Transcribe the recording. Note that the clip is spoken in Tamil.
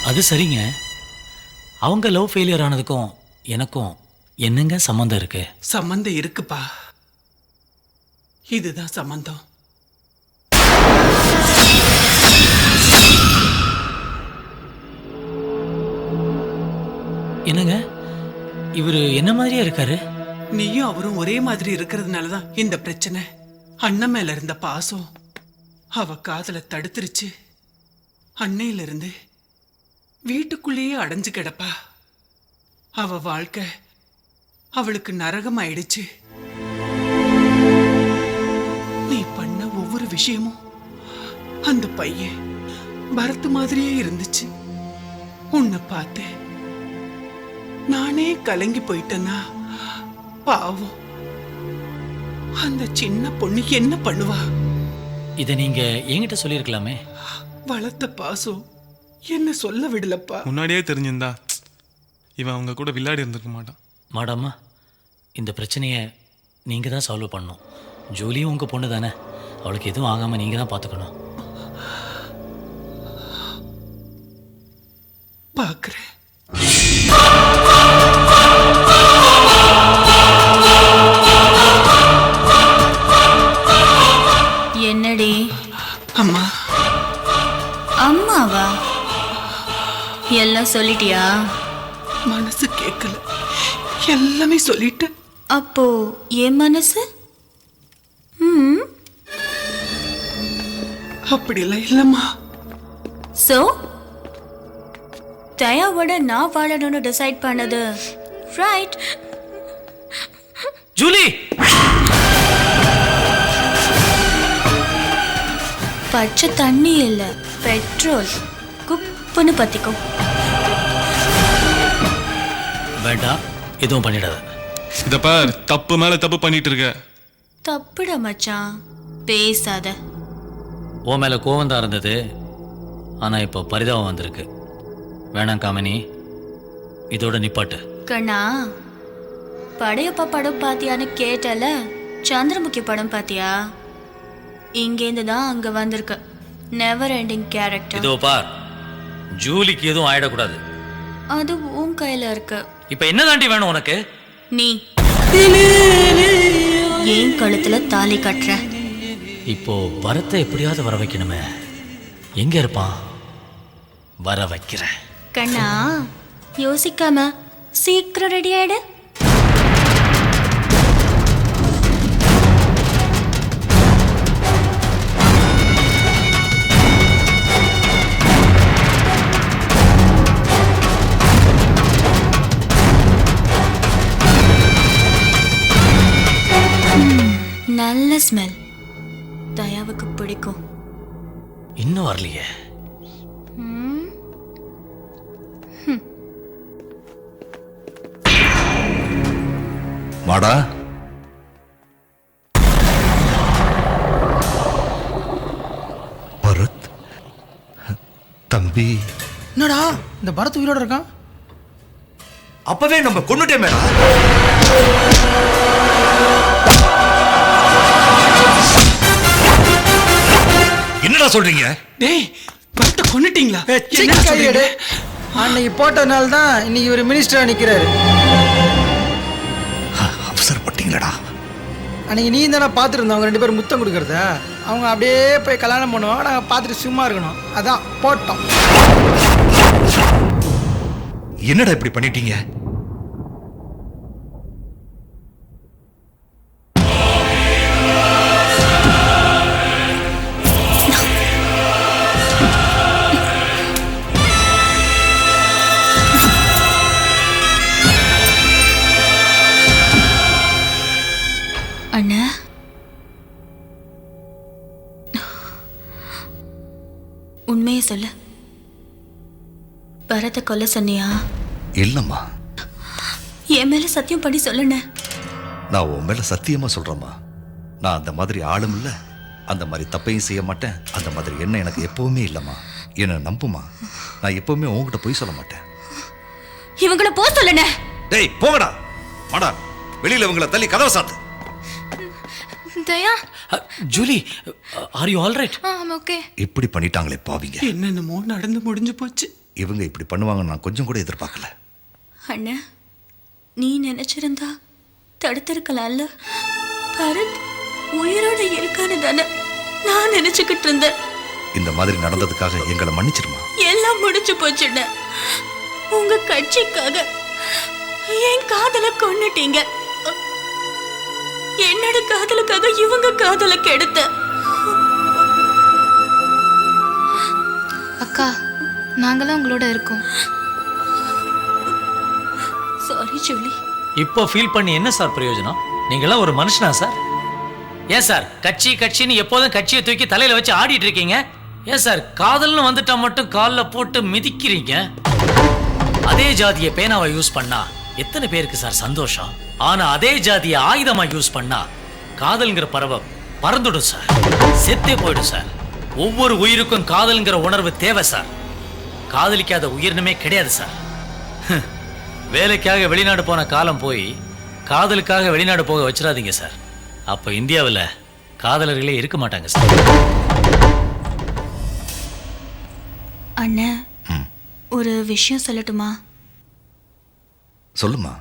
அது சரிங்க. அவங்க லவ் ஃபெயிலியர் ஆனதுக்கும் எனக்கும் என்னங்க சம்மந்தம் இருக்கு? சம்பந்தம் இருக்குப்பா. இதுதான் சம்பந்தம். என்னங்க இவரு என்ன மாதிரியே இருக்காரு? நீயும் அவரும் ஒரே மாதிரி இருக்கிறதுனாலதான் இந்த பிரச்சனை. அண்ணன் மேல இருந்த பாசம் அவ காதல தடுத்துருச்சு. அன்னையில இருந்து வீட்டுக்குள்ளேயே அடைஞ்சு கிடப்பா. அவ வாழ்க்கை அவளுக்கு நரகம் ஆயிடுச்சு. நீ பண்ண ஒவ்வொரு விஷயமும் அந்த பையன் பரத் மாதிரியே இருந்துச்சு. உன்னை பார்த்து நானே கலங்கி போயிட்டேன்னா பாவம் அந்த சின்ன பொண்ணு என்ன பண்ணுவா? இதை நீங்க என்கிட்ட சொல்லியிருக்கலாமே. வளர்த்த பாசம் என்ன சொல்ல விடலப்பா. முன்னாடியே தெரிஞ்சிருந்தா இவன் அவங்க கூட விளையாடி இருந்திருக்க மாட்டான். மாடாம்மா, இந்த பிரச்சனையை நீங்கள் தான் சால்வ் பண்ணணும். ஜூலியும் உங்கள் பொண்ணு தானே, அவளுக்கு எதுவும் ஆகாமல் நீங்கள் தான் பார்த்துக்கணும். பார்க்குறேன். என்னடி அம்மா? அம்மாவா? எல்லாம் சொல்லிட்டியா? மனசு கேட்கல, எல்லாமே சொல்லிட்டு. அப்போ என் மனசு அப்படிலாம் இல்லம்மா. சோ தயாவோட நான் வாழணும்னு டிசைட் பண்ணது ரைட். ஜூலி, பச்சை தண்ணி இல்ல, பெட்ரோல். குப்புன்னு பத்திக்கும். வேண்டாம், எதுவும் பண்ணிடாத. இத பார், தப்பு மேல தப்பு பண்ணிட்டு இருக்க. தப்புடா மச்சான், பேசாத. உன் மேலே கோவம் தான் இருந்தது, ஆனால் இப்போ பரிதாபம் வந்திருக்கு. வேணாம் காமினி, இதோட நிப்பாட்டு. கண்ணா, படையப்பா படம் பாத்தியான்னு கேட்டல. சந்திரமுகி படம் பாத்தியா? இங்கேருந்து தான் அங்க வந்திருக்கு. Never ending character. இதோ பார், ஜூலிக்கு எதுவும் ஆயிடக்கூடாது. அது உன் கையில இருக்கு. இப்போ என்ன தாண்டி வேணும் உனக்கு? நீ ஏன் கழுத்துல தாலி கட்டுற? இப்போ பரத்தை எப்படியாவது வர வைக்கணுமே. எங்க இருப்பான்? வர வைக்கிறேன். கண்ணா, யோசிக்காம சீக்கிரம் ரெடி ஆயிடு. நல்ல ஸ்மெல், தயாவுக்கு பிடிக்கும். இன்னும் வரலையே. மாடா, பரத் தம்பி. என்னடா இந்த பரத் உயிரோட இருக்கான்? அப்பவே நம்ம கொன்னுட்டே மேடா. என்னடா சொல்றீங்க? டேய், பரத்தை கொன்னுட்டீங்களா? அன்னைக்கு போட்டதுனால தான் இன்னைக்கு ஒரு மினிஸ்டரா நிக்கிறாரு. அவசரப்பட்டீங்களடா. அன்னைக்கு நீ தானே பார்த்துருந்தோம் அவங்க 2 பேரும் முத்தம் கொடுக்கறத. அவங்க அப்படியே போய் கல்யாணம் பண்ணுவோம், நாங்கள் பார்த்துட்டு சும்மா இருக்கணும், அதான் போட்டோம். என்னடா இப்படி பண்ணிட்டீங்க? அண்ணா, உண்மையை சொல்ல. பரத்தை கொல்ல சொன்னியா? இல்லம்மா, என் மேல சத்தியம் பண்ணி சொல்லுண்ண. நான் உன் மேல சத்தியமா சொல்றேம்மா. நான் அந்த மாதிரி ஆளும் இல்ல, அந்த மாதிரி தப்பையும் செய்ய மாட்டேன். அந்த மாதிரி என்ன எனக்கு எப்பவுமே இல்லம்மா. என்ன நம்புமா, நான் எப்பவுமே உன்கிட்ட போய் சொல்ல மாட்டேன். இவங்கள போ சொல்லுண்ண. டேய் போங்கடா, வாடா வெளியில இவங்கள தள்ளி கதவை சாத்து. Daya, Julie, are you all right? Okay. இப்படி பண்ணிட்டாங்களே பாவிங்க. என்னென்னமோ நடந்து முடிஞ்சு போச்சு. இவங்க இப்படி பண்ணுவாங்கன்னு நான் கொஞ்சம் கூட எதிர்பார்க்கல. அண்ணா நீ நினைச்சிருந்தா தடுத்திருக்கலாம்ல. பரத் உயிரோட இருக்கான்னு தானே நான் நினைச்சுக்கிட்டு இருந்தேன். இந்த மாதிரி நடந்ததுக்காக எங்களை மன்னிச்சிருமா. எல்லாம் முடிச்சு போச்சுண்ண. உங்க கட்சிக்காக என் காதலை கொன்னுட்டீங்க. என்னோட காதலுக்காக இவங்க காதலை கெடுத்த. அக்கா நாங்களாம் உங்களோட இருக்கோம். Sorry Julie. இப்போ ஃபீல் பண்ணி என்ன சார் பிரயோஜனம்? நீங்களாம் ஒரு மனுஷனா சார்? ஏன் சார் கட்சி கட்சின்னு எப்போதும் கட்சியை தூக்கி தலையில வச்சு ஆடிட்டு இருக்கீங்க? ஏன் சார் காதல்னு வந்துட்டா மட்டும் காலில் போட்டு மிதிக்கிறீங்க? அதே ஜாதியை பேனாவை யூஸ் பண்ணா எத்தனை பேருக்கு சார் சந்தோஷம்? ஆனா அதே ஜாதியை ஆயுதமா யூஸ் பண்ணா காதல்ங்கிற பறவை பறந்துடும் சார், செத்தே போயிடும் சார். ஒவ்வொரு உயிருக்கும் காதல்ங்கிற உணர்வு தேவை சார். காதலிக்காத உயிரினமே கிடையாது சார். வேலைக்காக வெளிநாடு போன காலம் போய் காதலுக்காக வெளிநாடு போக வச்சிடாதீங்க சார். அப்ப இந்தியாவில் காதலர்களே இருக்க மாட்டாங்க சார். அண்ணா ஒரு விஷயம் சொல்லட்டுமா? சொல்லுமா.